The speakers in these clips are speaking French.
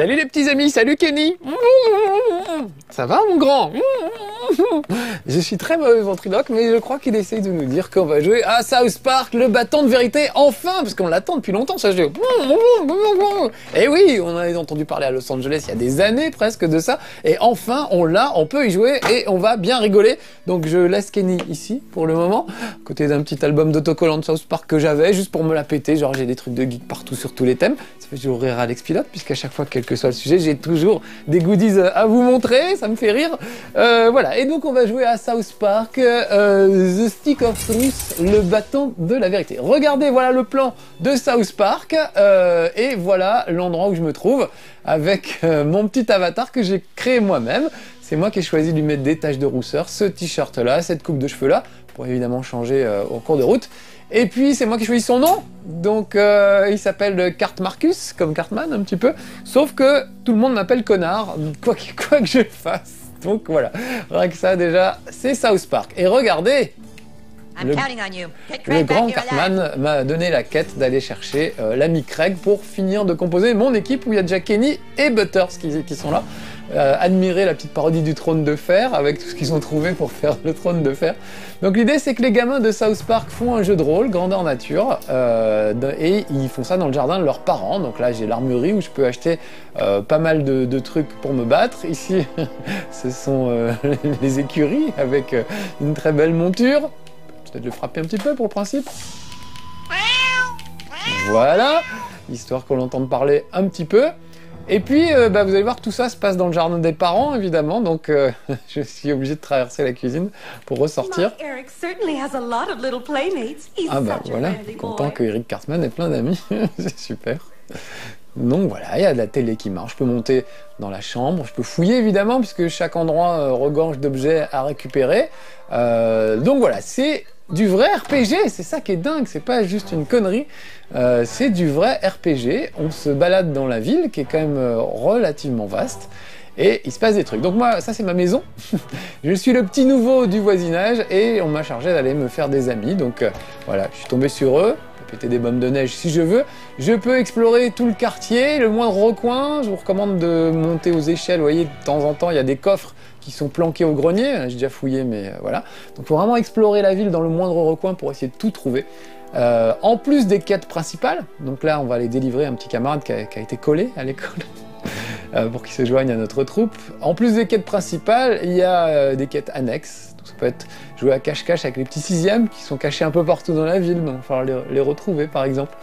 Salut les petits amis, salut Kenny. Ça va mon grand? Je suis très mauvais ventriloque, mais je crois qu'il essaye de nous dire qu'on va jouer à South Park, le bâton de vérité, enfin, parce qu'on l'attend depuis longtemps ce jeu. Et oui, on en a entendu parler à Los Angeles il y a des années presque de ça, et enfin on l'a, on peut y jouer et on va bien rigoler. Donc je laisse Kenny ici pour le moment, à côté d'un petit album d'autocollant de South Park que j'avais, juste pour me la péter, genre j'ai des trucs de geek partout sur tous les thèmes. Ça fait toujours rire Alex Pilote, puisqu'à chaque fois, quel que soit le sujet, j'ai toujours des goodies à vous montrer, ça me fait rire. Voilà, et donc on va jouer à South Park, The Stick of Truth, le bâton de la vérité. Regardez, voilà le plan de South Park, et voilà l'endroit où je me trouve, avec mon petit avatar que j'ai créé moi-même. C'est moi qui ai choisi de lui mettre des taches de rousseur, ce t-shirt là, cette coupe de cheveux là, pour évidemment changer au cours de route. Et puis c'est moi qui choisis son nom, donc il s'appelle Cartmarcus, comme Cartman un petit peu, sauf que tout le monde m'appelle connard, quoi que je fasse. Donc voilà, rien que ça déjà, c'est South Park. Et regardez, le grand Cartman m'a donné la quête d'aller chercher l'ami Craig pour finir de composer mon équipe où il y a déjà Kenny et Butters qui sont là. Admirer la petite parodie du trône de fer avec tout ce qu'ils ont trouvé pour faire le trône de fer. Donc l'idée c'est que les gamins de South Park font un jeu de rôle grandeur nature et ils font ça dans le jardin de leurs parents. Donc là j'ai l'armurerie où je peux acheter pas mal de trucs pour me battre. Ici ce sont les écuries avec une très belle monture. Peut-être le frapper un petit peu pour le principe. Voilà, histoire qu'on l'entende parler un petit peu. Et puis, vous allez voir que tout ça se passe dans le jardin des parents, évidemment, donc je suis obligé de traverser la cuisine pour ressortir. Ah bah voilà, content que Eric Cartman ait plein d'amis, c'est super. Donc voilà, il y a de la télé qui marche, je peux monter dans la chambre, je peux fouiller évidemment, puisque chaque endroit regorge d'objets à récupérer. Donc voilà, c'est du vrai RPG, c'est ça qui est dingue, c'est pas juste une connerie, c'est du vrai RPG. On se balade dans la ville qui est quand même relativement vaste et il se passe des trucs. Donc moi, ça c'est ma maison, je suis le petit nouveau du voisinage et on m'a chargé d'aller me faire des amis, donc voilà, je suis tombé sur eux. Péter des bombes de neige si je veux, je peux explorer tout le quartier, le moindre recoin, je vous recommande de monter aux échelles, vous voyez, de temps en temps il y a des coffres qui sont planqués au grenier, j'ai déjà fouillé mais voilà, donc il faut vraiment explorer la ville dans le moindre recoin pour essayer de tout trouver. En plus des quêtes principales, donc là on va aller délivrer un petit camarade qui a été collé à l'école, pour qu'il se joigne à notre troupe. En plus des quêtes principales, il y a des quêtes annexes. Donc ça peut être jouer à cache-cache avec les petits sixièmes qui sont cachés un peu partout dans la ville, mais il va falloir les retrouver par exemple.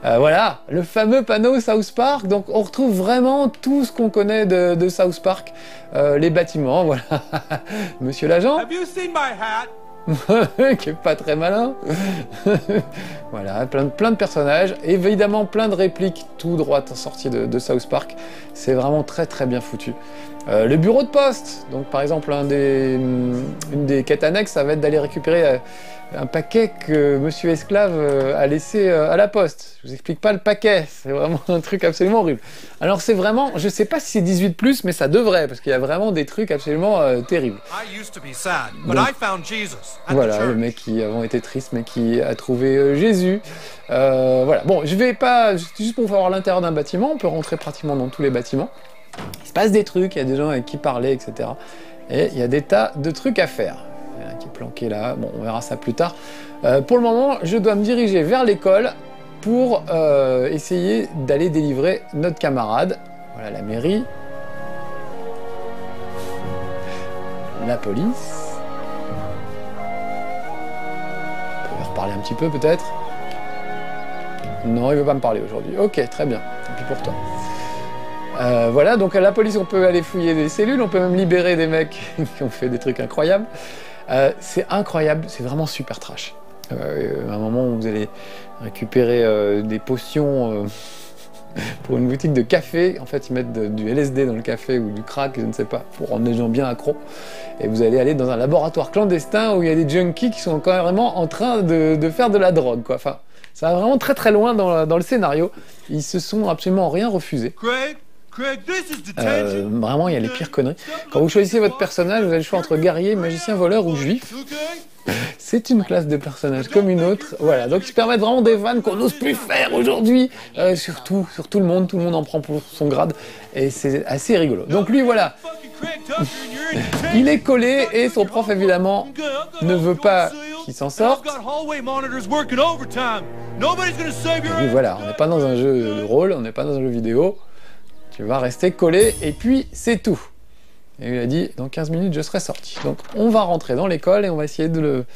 Voilà, le fameux panneau South Park, donc on retrouve vraiment tout ce qu'on connaît de South Park. Les bâtiments, voilà. Monsieur l'agent. Have you seen my hat? Qui est pas très malin. Voilà, plein de personnages, évidemment plein de répliques tout droit sorties de South Park. C'est vraiment très bien foutu. Le bureau de poste, donc par exemple une des quêtes annexes, ça va être d'aller récupérer un paquet que Monsieur Esclave a laissé à la poste. Je vous explique pas le paquet, c'est vraiment un truc absolument horrible. Alors c'est vraiment, je sais pas si c'est 18+, mais ça devrait, parce qu'il y a vraiment des trucs absolument terribles. Donc, voilà, le mec qui avant était triste, mais qui a trouvé Jésus. Voilà, bon, je vais pas, juste pour voir l'intérieur d'un bâtiment, on peut rentrer pratiquement dans tous les bâtiments. Il se passe des trucs, il y a des gens avec qui parler, etc. Et il y a des tas de trucs à faire. Il y en a un qui est planqué là, bon, on verra ça plus tard. Pour le moment, je dois me diriger vers l'école pour essayer d'aller délivrer notre camarade. Voilà la mairie. La police. On peut lui reparler un petit peu peut-être. Non, il veut pas me parler aujourd'hui. Ok, très bien, tant pis pour toi. Voilà, donc à la police on peut aller fouiller des cellules, on peut même libérer des mecs qui ont fait des trucs incroyables. C'est incroyable, c'est vraiment super trash. À un moment où vous allez récupérer des potions pour une boutique de café, en fait ils mettent du LSD dans le café ou du crack, je ne sais pas, pour rendre les gens bien accros. Et vous allez aller dans un laboratoire clandestin où il y a des junkies qui sont carrément en train de faire de la drogue, quoi. Enfin, ça va vraiment très loin dans le scénario. Ils se sont absolument rien refusé. Vraiment, il y a les pires conneries. Quand vous choisissez votre personnage, vous avez le choix entre guerrier, magicien, voleur ou juif. c'est une classe de personnage comme une autre. Voilà, donc ils permettent vraiment des vannes qu'on n'ose plus faire aujourd'hui. Sur tout le monde en prend pour son grade. Et c'est assez rigolo. Donc lui, voilà. Il est collé et son prof, évidemment, ne veut pas qu'il s'en sorte. Et lui, voilà, on n'est pas dans un jeu de rôle, on n'est pas dans un jeu vidéo. Tu vas rester collé et puis c'est tout. Et il a dit, dans 15 minutes, je serai sorti. Donc on va rentrer dans l'école et on va essayer de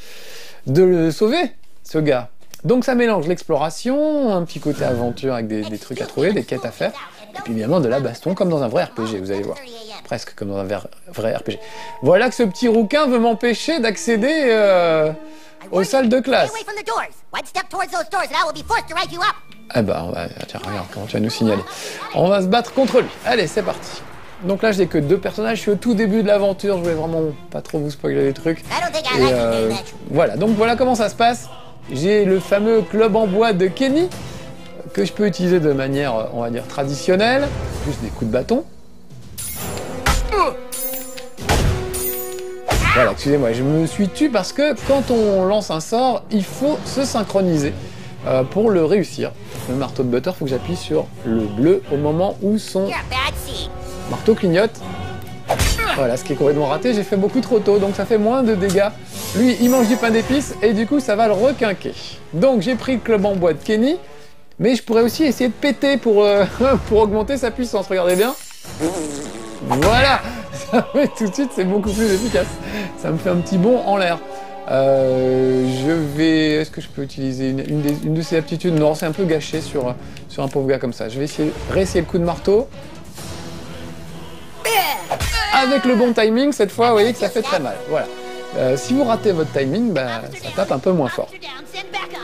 le sauver, ce gars. Donc ça mélange l'exploration, un petit côté aventure avec des trucs à trouver, des quêtes à faire, et puis évidemment de la baston comme dans un vrai RPG, vous allez voir. Presque comme dans un vrai RPG. Voilà que ce petit rouquin veut m'empêcher d'accéder aux salles de classe. Eh ben, tiens, regarde comment tu vas nous signaler. On va se battre contre lui. Allez, c'est parti. Donc là, j'ai que 2 personnages. Je suis au tout début de l'aventure. Je voulais vraiment pas trop vous spoiler les trucs. Et voilà. Donc voilà comment ça se passe. J'ai le fameux club en bois de Kenny que je peux utiliser de manière, on va dire, traditionnelle. Juste des coups de bâton. Voilà, excusez-moi, je me suis tué parce que quand on lance un sort, il faut se synchroniser pour le réussir. Le marteau de Butter, il faut que j'appuie sur le bleu au moment où son marteau clignote. Voilà, ce qui est complètement raté, j'ai fait beaucoup trop tôt, donc ça fait moins de dégâts. Lui, il mange du pain d'épices et du coup, ça va le requinquer. Donc j'ai pris le club en bois de Kenny, mais je pourrais aussi essayer de péter pour augmenter sa puissance, regardez bien. Voilà, tout de suite, c'est beaucoup plus efficace. Ça me fait un petit bond en l'air. Est-ce que je peux utiliser une de ces aptitudes? Non, c'est un peu gâché sur un pauvre gars comme ça. Je vais réessayer le coup de marteau. Avec le bon timing, cette fois, vous voyez que ça fait très mal. Voilà. Si vous ratez votre timing, ça tape un peu moins fort.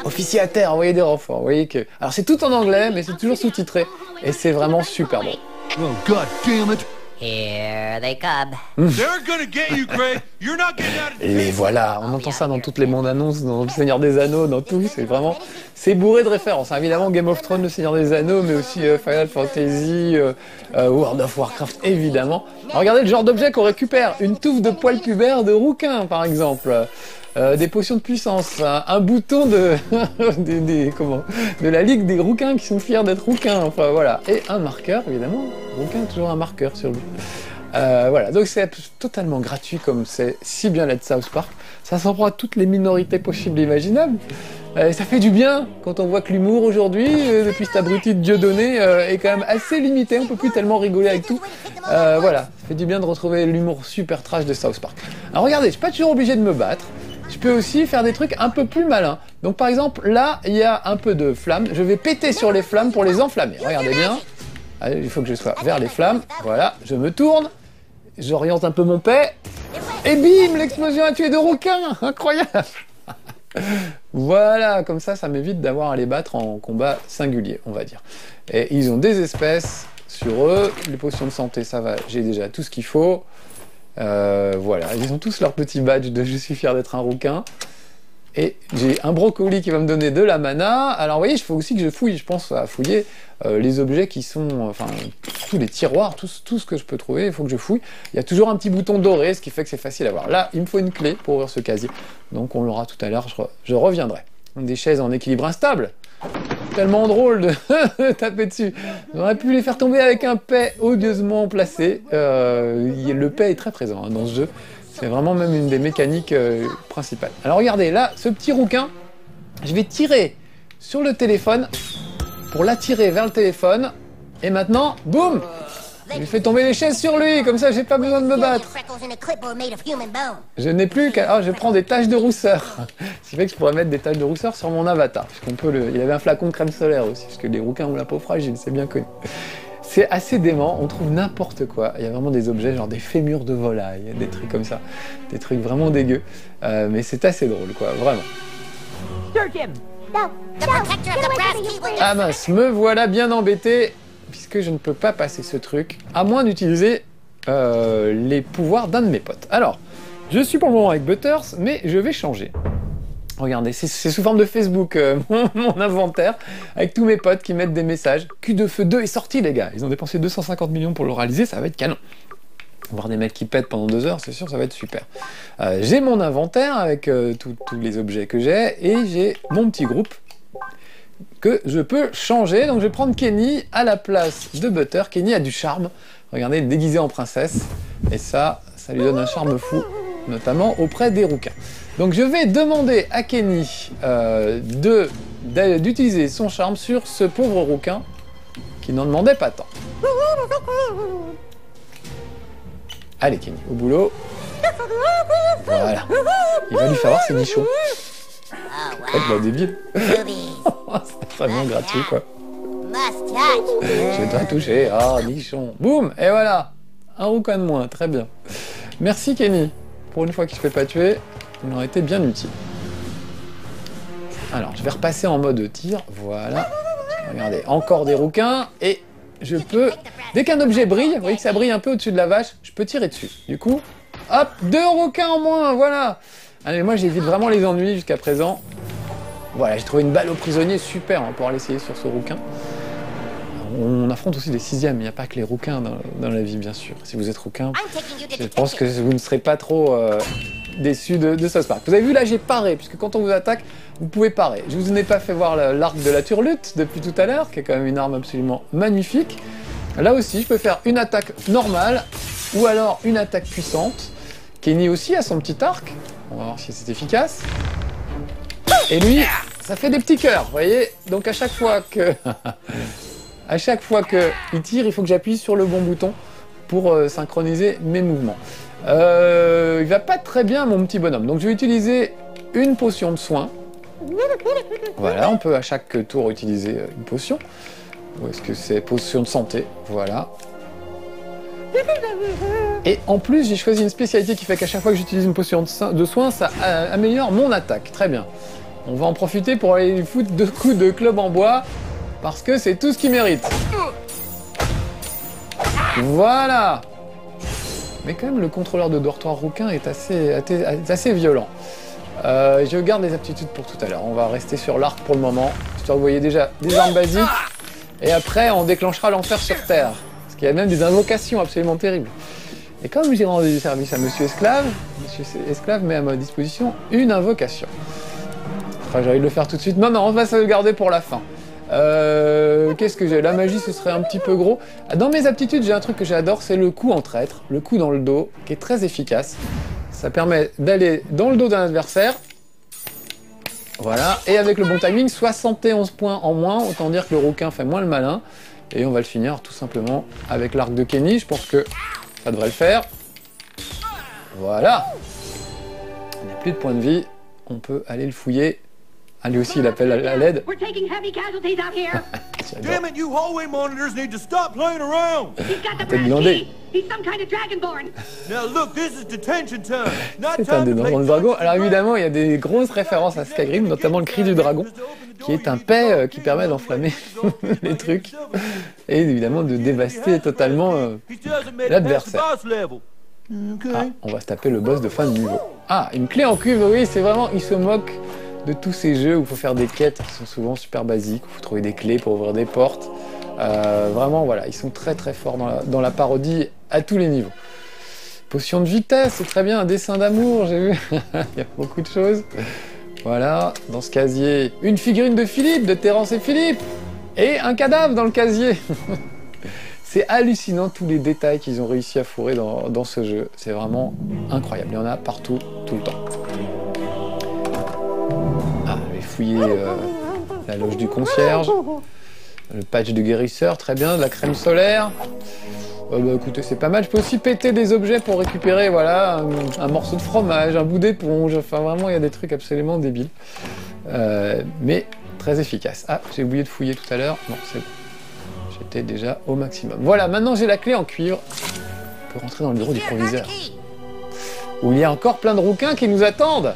Officier à terre, envoyez des renforts. Vous voyez que... Alors c'est tout en anglais, mais c'est toujours sous-titré. Et c'est vraiment super bon. Oh, God damn it. Here they come. They're gonna get you, Craig. You're not getting out of Et voilà, on entend ça dans toutes les bandes annonces, dans Le Seigneur des Anneaux, dans tout. C'est bourré de références. Évidemment, Game of Thrones, Le Seigneur des Anneaux, mais aussi Final Fantasy, World of Warcraft, évidemment. Alors, regardez le genre d'objet qu'on récupère. Une touffe de poils pubères de rouquin, par exemple. Des potions de puissance, un bouton de la Ligue des rouquins qui sont fiers d'être rouquins, enfin voilà, et un marqueur évidemment, rouquin a toujours un marqueur sur lui. Voilà, donc c'est totalement gratuit comme c'est si bien l'être South Park, ça s'en prend à toutes les minorités possibles et imaginables, et ça fait du bien quand on voit que l'humour aujourd'hui, depuis cet abruti de Dieudonné, est quand même assez limité, on peut plus tellement rigoler avec tout, voilà, ça fait du bien de retrouver l'humour super trash de South Park. Alors regardez, je suis pas toujours obligé de me battre. Je peux aussi faire des trucs un peu plus malins. Donc par exemple, là, il y a un peu de flammes. Je vais péter sur les flammes pour les enflammer. Regardez bien. Allez, il faut que je sois vers les flammes. Voilà, je me tourne. J'oriente un peu mon paix. Et bim, l'explosion a tué 2 rouquins. Incroyable. Voilà, comme ça m'évite d'avoir à les battre en combat singulier, on va dire. Et ils ont des espèces sur eux. Les potions de santé, ça va. J'ai déjà tout ce qu'il faut. Voilà, ils ont tous leur petit badge de je suis fier d'être un rouquin. Et j'ai un brocoli qui va me donner de la mana. Alors vous voyez, il faut aussi que je fouille, je pense à fouiller les objets qui sont, enfin, tous les tiroirs, tout ce que je peux trouver, il faut que je fouille. Il y a toujours un petit bouton doré, ce qui fait que c'est facile à voir. Là, il me faut une clé pour ouvrir ce casier. Donc on l'aura tout à l'heure, je reviendrai. Des chaises en équilibre instable. Tellement drôle de taper dessus. On aurait pu les faire tomber avec un paix odieusement placé. Le paix est très présent dans ce jeu. C'est vraiment même une des mécaniques principales. Alors regardez, là, ce petit rouquin, je vais tirer sur le téléphone pour l'attirer vers le téléphone. Et maintenant, boum! Je fais tomber les chaises sur lui, comme ça j'ai pas besoin de me battre. Je n'ai plus qu'à... Ah, je prends des taches de rousseur. Ce qui fait que je pourrais mettre des taches de rousseur sur mon avatar. Puisqu'on peut Il y avait un flacon de crème solaire aussi, parce que les rouquins ont la peau fragile, c'est bien connu. C'est assez dément, on trouve n'importe quoi. Il y a vraiment des objets, genre des fémurs de volaille, des trucs comme ça. Des trucs vraiment dégueux. Mais c'est assez drôle, quoi, vraiment. Ah mince, me voilà bien embêté. Puisque je ne peux pas passer ce truc, à moins d'utiliser les pouvoirs d'un de mes potes. Alors, je suis pour le moment avec Butters, mais je vais changer. Regardez, c'est sous forme de Facebook, mon inventaire, avec tous mes potes qui mettent des messages. Cul de Feu 2 est sorti, les gars. Ils ont dépensé 250 millions pour le réaliser, ça va être canon. Voir des mecs qui pètent pendant 2 heures, c'est sûr, ça va être super. J'ai mon inventaire avec tous les objets que j'ai, et j'ai mon petit groupe que je peux changer. Donc je vais prendre Kenny à la place de Butter. Kenny a du charme. Regardez, déguisé en princesse. Et ça lui donne un charme fou, notamment auprès des rouquins. Donc je vais demander à Kenny d'utiliser son charme sur ce pauvre rouquin qui n'en demandait pas tant. Allez Kenny, au boulot. Voilà. Il va lui faire voir ses nichons. Oh, Oh, bah débile. Ruby. C'est vraiment gratuit quoi. Must touch. Je dois toucher. Ah, nichon. Boum. Et voilà. Un rouquin de moins. Très bien. Merci Kenny. Pour une fois qu'il ne se fait pas tuer, il aurait été bien utile. Alors, je vais repasser en mode tir. Voilà. Regardez, encore des rouquins. Et je peux... Dès qu'un objet brille, vous voyez que ça brille un peu au-dessus de la vache, je peux tirer dessus. Du coup, hop, 2 rouquins en moins. Voilà. Allez, moi j'évite vraiment les ennuis jusqu'à présent. Voilà, j'ai trouvé une balle au prisonnier, super, on va pouvoir l'essayer sur ce rouquin. On affronte aussi des 6e, il n'y a pas que les rouquins dans la vie, bien sûr. Si vous êtes rouquin, je pense que vous ne serez pas trop déçus de South Park. Vous avez vu, là j'ai paré, puisque quand on vous attaque, vous pouvez parer. Je vous ai pas fait voir l'arc de la turlute depuis tout à l'heure, qui est quand même une arme absolument magnifique. Là aussi, je peux faire une attaque normale, ou alors une attaque puissante. Kenny aussi a son petit arc. On va voir si c'est efficace. Et lui, ça fait des petits cœurs, vous voyez. Donc à chaque fois que il tire, il faut que j'appuie sur le bon bouton pour synchroniser mes mouvements. Il va pas très bien mon petit bonhomme. Donc je vais utiliser une potion de soin. Voilà, on peut à chaque tour utiliser une potion. Ou est-ce que c'est potion de santé? Voilà. Et en plus, j'ai choisi une spécialité qui fait qu'à chaque fois que j'utilise une potion de soin, ça améliore mon attaque. Très bien. On va en profiter pour aller lui foutre 2 coups de club en bois, parce que c'est tout ce qu'il mérite. Voilà. Mais quand même, le contrôleur de dortoir rouquin est assez violent. Je garde les aptitudes pour tout à l'heure. On va rester sur l'arc pour le moment, histoire que vous voyez déjà des armes basiques. Et après, on déclenchera l'enfer sur Terre. Parce qu'il y a même des invocations absolument terribles. Et comme j'ai rendu service à Monsieur Esclave met à ma disposition une invocation. Enfin, j'ai envie de le faire tout de suite. Non, on va se le garder pour la fin. Qu'est-ce que j'ai? La magie, ce serait un petit peu gros. Dans mes aptitudes, j'ai un truc que j'adore, c'est le coup en traître, le coup dans le dos, qui est très efficace. Ça permet d'aller dans le dos d'un adversaire. Voilà. Et avec le bon timing, 71 points en moins. Autant dire que le rouquin fait moins le malin. Et on va le finir tout simplement avec l'arc de Kenny. Je pense que ça devrait le faire. Voilà. On n'a plus de points de vie. On peut aller le fouiller. Ah, lui aussi, il appelle à l'aide. Damn it, you hallway monitors need to stop playing around. T'es glandé. Now look, this is detention time. Not C'est un time des to play dragons de dragon. Alors évidemment, il y a des grosses références à Skyrim, notamment le cri du dragon, qui est un paix qui permet d'enflammer les trucs et évidemment de dévaster totalement l'adversaire. Ah, on va se taper le boss de fin de niveau. Ah, une clé en cuivre, oui, c'est vraiment, il se moque de tous ces jeux où il faut faire des quêtes qui sont souvent super basiques, où il faut trouver des clés pour ouvrir des portes. Vraiment, voilà, ils sont très très forts dans la parodie à tous les niveaux. Potion de vitesse, c'est très bien, un dessin d'amour, j'ai vu. Il y a beaucoup de choses. Voilà, dans ce casier, une figurine de Philippe, de Terence et Philippe, et un cadavre dans le casier. C'est hallucinant tous les détails qu'ils ont réussi à fourrer dans ce jeu. C'est vraiment incroyable, il y en a partout, tout le temps. Ah, je vais fouiller la loge du concierge. Le patch de guérisseur, très bien, de la crème solaire. Bah écoutez, c'est pas mal. Je peux aussi péter des objets pour récupérer, voilà, un morceau de fromage, un bout d'éponge. Enfin, vraiment, il y a des trucs absolument débiles. Mais très efficace. Ah, j'ai oublié de fouiller tout à l'heure. Non, c'est bon. J'étais déjà au maximum. Voilà, maintenant j'ai la clé en cuivre. On peut rentrer dans le bureau du proviseur, où il y a encore plein de rouquins qui nous attendent.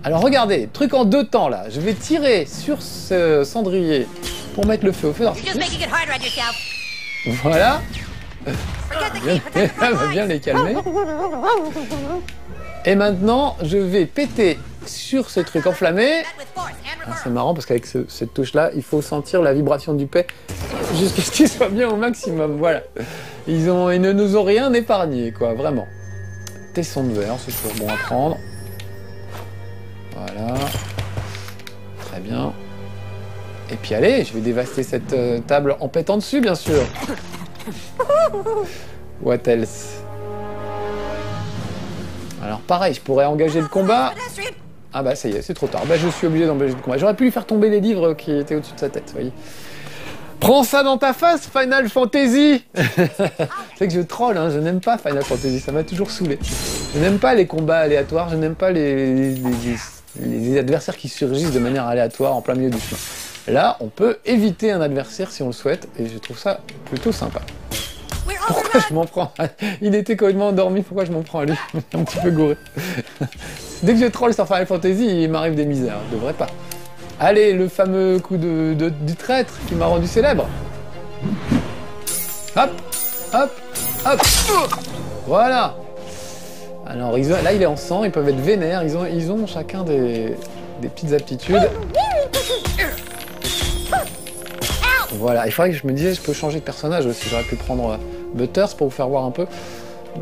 Alors regardez, truc en 2 temps là. Je vais tirer sur ce cendrier pour mettre le feu au feu d'artifice. Voilà. Ça va bien les calmer. Et maintenant, je vais péter sur ce truc enflammé. Ah, c'est marrant parce qu'avec cette touche là, il faut sentir la vibration du paix jusqu'à ce qu'il soit bien au maximum. Voilà. Ils ne nous ont rien épargné, quoi, vraiment. Tesson de verre, c'est toujours bon à prendre. Voilà. Très bien. Et puis allez, je vais dévaster cette table en pétant dessus, bien sûr. What else? Alors pareil, je pourrais engager le combat. Ah bah ça y est, c'est trop tard. Bah je suis obligé d'engager le combat. J'aurais pu lui faire tomber les livres qui étaient au-dessus de sa tête, vous voyez. Prends ça dans ta face, Final Fantasy. C'est que je troll, hein, je n'aime pas Final Fantasy, ça m'a toujours saoulé. Je n'aime pas les combats aléatoires, je n'aime pas les adversaires qui surgissent de manière aléatoire en plein milieu du chemin. Là, on peut éviter un adversaire si on le souhaite, et je trouve ça plutôt sympa. Pourquoi je m'en prends à... Il était complètement endormi, pourquoi je m'en prends à lui? Un petit peu gouré. Dès que je troll sur Final Fantasy, il m'arrive des misères, je devrais pas. Allez, le fameux coup du traître qui m'a rendu célèbre. Hop, hop, hop. Voilà. Alors, là, il est en sang, ils peuvent être vénères, ils ont chacun des petites aptitudes. Voilà, il faudrait que je me disais, je peux changer de personnage aussi. J'aurais pu prendre Butters pour vous faire voir un peu.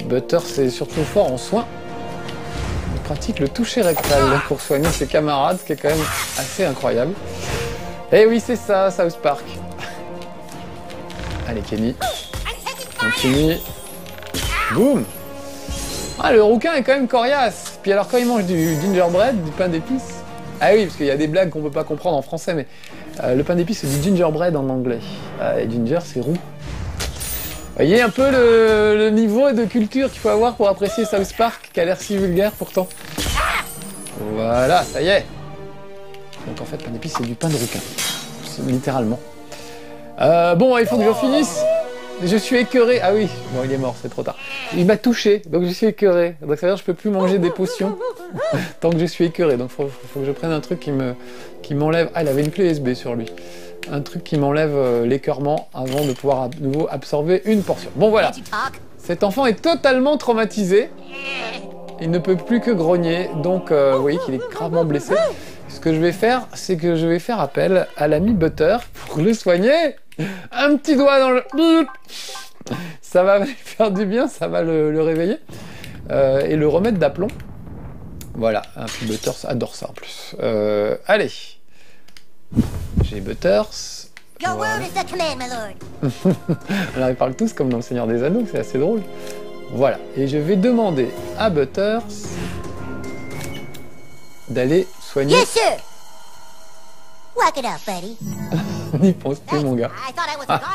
Butters, c'est surtout fort en soins. Il pratique le toucher rectal pour soigner ses camarades, ce qui est quand même assez incroyable. Et oui, c'est ça, South Park. Allez, Kenny. Continue. Boum. Ah, le rouquin est quand même coriace. Puis alors, quand il mange du gingerbread, du pain d'épices... Ah oui, parce qu'il y a des blagues qu'on peut pas comprendre en français, mais le pain d'épices, c'est du gingerbread en anglais. Et ginger, c'est roux. Vous voyez un peu le niveau de culture qu'il faut avoir pour apprécier South Park, qui a l'air si vulgaire pourtant. Voilà, ça y est. Donc en fait, pain d'épices, c'est du pain de rouquin. Littéralement. Bon, il faut que j'en finisse. Je suis écœuré. Ah oui, bon, il est mort, c'est trop tard. Il m'a touché, donc je suis écœuré. Donc ça veut dire que je peux plus manger des potions tant que je suis écœuré. Donc faut que je prenne un truc qui m'enlève... Ah, il avait une clé USB sur lui. Un truc qui m'enlève l'écœurement avant de pouvoir à nouveau absorber une portion. Bon, voilà. Cet enfant est totalement traumatisé. Il ne peut plus que grogner, donc vous voyez qu'il est gravement blessé. Ce que je vais faire, c'est que je vais faire appel à l'ami Butter pour le soigner. Un petit doigt dans le... Ça va lui faire du bien, ça va le réveiller. Et le remettre d'aplomb. Voilà, un petit Butters adore ça en plus. Allez. J'ai Butters. Voilà. Alors ils parlent tous comme dans le Seigneur des Anneaux, c'est assez drôle. Voilà, et je vais demander à Butters d'aller soigner... Yes, sir. Whack it up, buddy. On n'y pense plus, mon gars.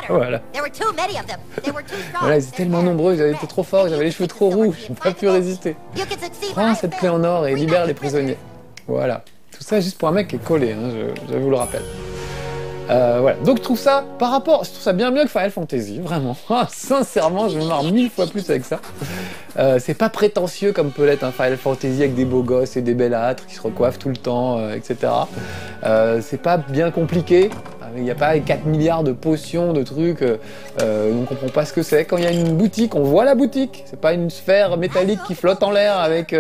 Voilà. Voilà, ils étaient tellement nombreux, ils avaient été trop forts, ils avaient les cheveux trop roux, j'ai pas pu résister. Prends cette clé en or et libère les prisonniers. Voilà. Tout ça juste pour un mec qui est collé, hein, je vous le rappelle. Voilà. Donc je trouve ça, je trouve ça bien mieux que Final Fantasy, vraiment. Sincèrement, je me marre 1000 fois plus avec ça. C'est pas prétentieux comme peut l'être un Final Fantasy avec des beaux gosses et des bellâtres qui se recoiffent tout le temps, etc. C'est pas bien compliqué. Il n'y a pas 4 milliards de potions, de trucs, on comprend pas ce que c'est. Quand il y a une boutique, on voit la boutique. C'est pas une sphère métallique qui flotte en l'air avec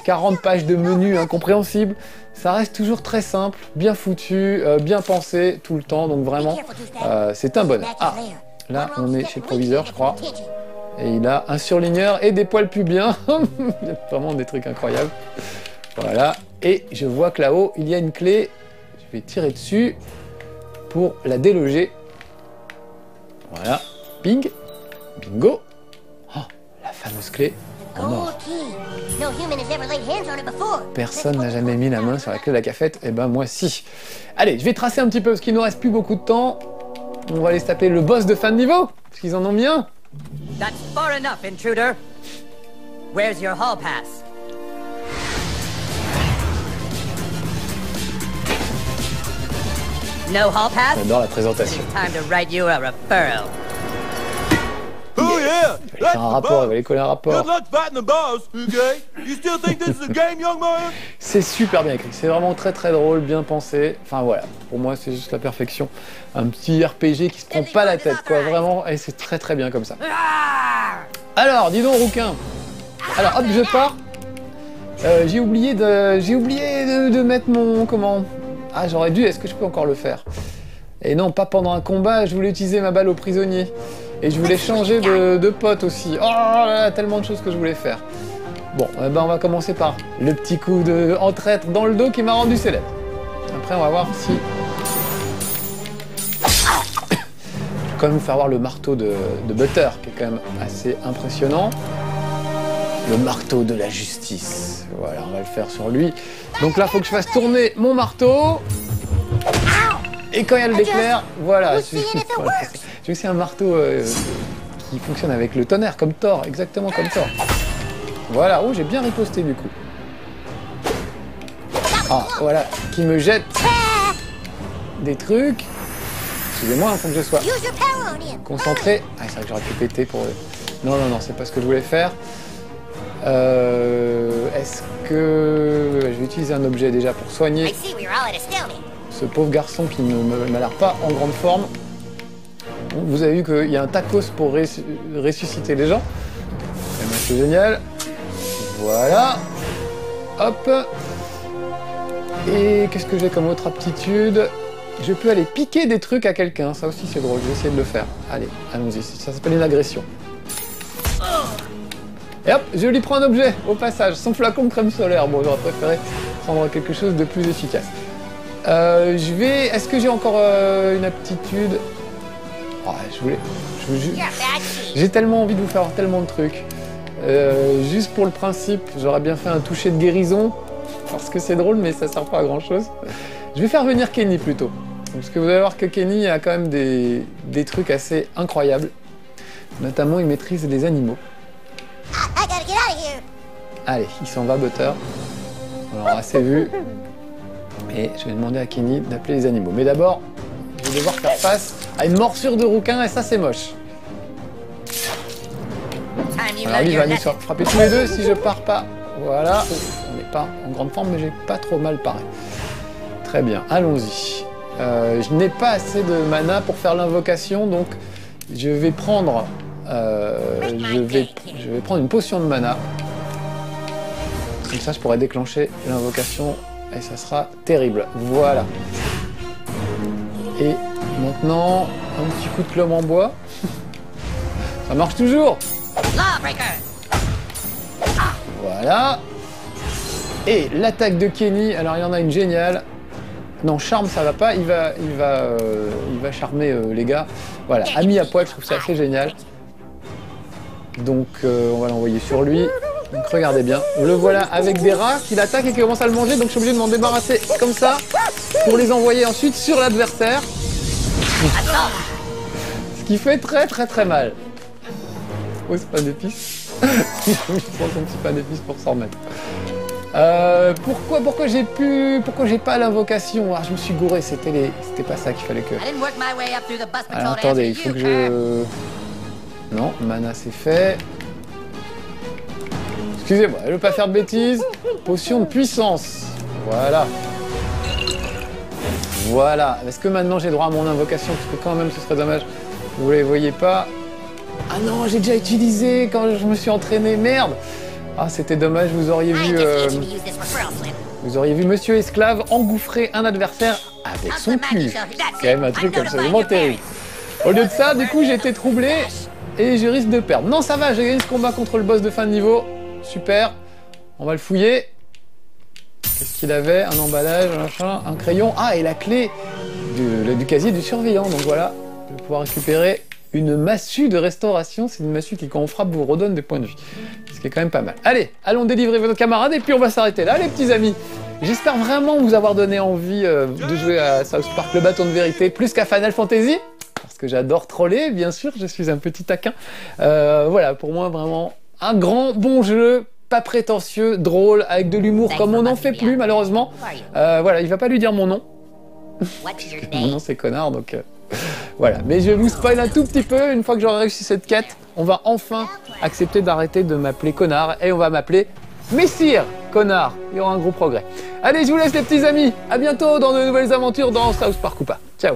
40 pages de menus incompréhensibles. Ça reste toujours très simple, bien foutu, bien pensé tout le temps, donc vraiment, c'est un bonheur. Ah, là, on est chez le proviseur, je crois. Et il a un surligneur et des poils pubiens. Il y a vraiment des trucs incroyables. Voilà. Et je vois que là-haut, il y a une clé. Je vais tirer dessus pour la déloger. Voilà. Bing. Bingo. Oh, la fameuse clé en or. Personne n'a jamais mis la main sur la clé de la cafette. Eh ben, moi, si. Allez, je vais tracer un petit peu parce qu'il nous reste plus beaucoup de temps. On va aller se taper le boss de fin de niveau. Parce qu'ils en ont mis un. That's far enough, intruder. Where's your hall pass? No hall pass? J'adore la présentation. Time to write you a referral. Oh yeah! Il va faire un rapport, il va aller coller un rapport. Good luck fighting the boss, okay? You still think this is a game, young man? C'est super bien écrit, c'est vraiment très très drôle, bien pensé. Enfin voilà, pour moi c'est juste la perfection. Un petit RPG qui se prend pas la tête, quoi, vraiment, et c'est très très bien comme ça. Alors, dis donc, rouquin. Alors hop, je pars. J'ai oublié de mettre mon... Comment? Ah, j'aurais dû, est-ce que je peux encore le faire? Et non, pas pendant un combat, je voulais utiliser ma balle au prisonnier. Et je voulais changer de pote aussi. Oh là là, tellement de choses que je voulais faire. Bon, eh ben on va commencer par le petit coup de entraître dans le dos qui m'a rendu célèbre. Après, on va voir si... Je vais quand même vous faire voir le marteau de Butter, qui est quand même assez impressionnant. Le marteau de la justice. Voilà, on va le faire sur lui. Donc là, il faut que je fasse tourner mon marteau. Et quand il y a le l'éclair, voilà. J'ai aussi un marteau qui fonctionne avec le tonnerre, comme Thor, exactement comme Thor. Voilà, oh, j'ai bien riposté du coup. Ah, voilà, qui me jette des trucs. Excusez-moi, il faut que je sois concentré. Ah, c'est vrai que j'aurais pu péter pour... Non, non, non, c'est pas ce que je voulais faire. Est-ce que... Je vais utiliser un objet déjà pour soigner ce pauvre garçon qui ne m'a l'air pas en grande forme. Vous avez vu qu'il y a un tacos pour ressusciter les gens. C'est génial. Voilà. Hop. Et qu'est-ce que j'ai comme autre aptitude? Je peux aller piquer des trucs à quelqu'un. Ça aussi c'est drôle, je vais essayer de le faire. Allez, allons-y. Ça s'appelle une agression. Et hop, je lui prends un objet au passage. Son flacon de crème solaire. Bon, j'aurais préféré prendre quelque chose de plus efficace. Est-ce que j'ai encore une aptitude? Oh, j'ai tellement envie de vous faire tellement de trucs. Juste pour le principe, j'aurais bien fait un toucher de guérison. Parce que c'est drôle, mais ça sert pas à grand chose. Je vais faire venir Kenny plutôt. Parce que vous allez voir que Kenny a quand même des trucs assez incroyables. Notamment, il maîtrise les animaux. Allez, il s'en va, Butter. Alors, assez vu. Et je vais demander à Kenny d'appeler les animaux. Mais d'abord, je vais devoir faire face à une morsure de rouquin, et ça, c'est moche. Alors lui, il va nous frapper tous les deux si je pars pas. Voilà. On n'est pas en grande forme, mais j'ai pas trop mal pareil. Très bien, allons-y. Je n'ai pas assez de mana pour faire l'invocation, donc je vais prendre... je vais prendre une potion de mana. Comme ça, je pourrais déclencher l'invocation et ça sera terrible. Voilà. Et maintenant, un petit coup de club en bois. Ça marche toujours. Voilà. Et l'attaque de Kenny, alors il y en a une géniale. Non, charme, ça va pas. Il va charmer les gars. Voilà, ami à poil, je trouve ça assez génial. Donc, on va l'envoyer sur lui. Donc, regardez bien. Le voilà avec des rats qui l'attaquent et qui commencent à le manger. Donc, je suis obligé de m'en débarrasser comme ça pour les envoyer ensuite sur l'adversaire. Ce qui fait très très très mal. Oh, c'est pas d'épices. Je prends son petit pain d'épices pour s'en remettre. Pourquoi j'ai pas l'invocation? Ah, je me suis gouré, c'était pas ça qu'il fallait que... Alors attendez, il faut que je... Non, mana c'est fait. Excusez-moi, je veux pas faire de bêtises. Potion de puissance. Voilà. Voilà. Est-ce que maintenant j'ai droit à mon invocation? Parce que quand même ce serait dommage. Vous les voyez pas. Ah non, j'ai déjà utilisé quand je me suis entraîné. Merde. Ah, c'était dommage, vous auriez vu Monsieur Esclave engouffrer un adversaire avec son cul. C'est quand même un truc absolument terrible. Au lieu de ça, du coup, j'ai été troublé et je risque de perdre. Non, ça va, j'ai gagné ce combat contre le boss de fin de niveau. Super. On va le fouiller. Qu'est-ce qu'il avait? Un emballage, un machin, un crayon. Ah, et la clé du casier du surveillant. Donc voilà, je vais pouvoir récupérer une massue de restauration. C'est une massue qui, quand on frappe, vous redonne des points de vie. Ce qui est quand même pas mal. Allez, allons délivrer votre camarade et puis on va s'arrêter là, les petits amis. J'espère vraiment vous avoir donné envie de jouer à South Park le bâton de vérité plus qu'à Final Fantasy. Parce que j'adore troller, bien sûr, je suis un petit taquin. Voilà, pour moi, vraiment, un grand bon jeu, pas prétentieux, drôle, avec de l'humour comme on n'en fait plus, malheureusement. Voilà, il va pas lui dire mon nom. Mon nom, c'est Connard, donc... Voilà, mais je vais vous spoil un tout petit peu. Une fois que j'aurai réussi cette quête, on va enfin accepter d'arrêter de m'appeler Connard et on va m'appeler Messire Connard. Il y aura un gros progrès. Allez, je vous laisse les petits amis. À bientôt dans de nouvelles aventures dans South Park ou pas. Ciao.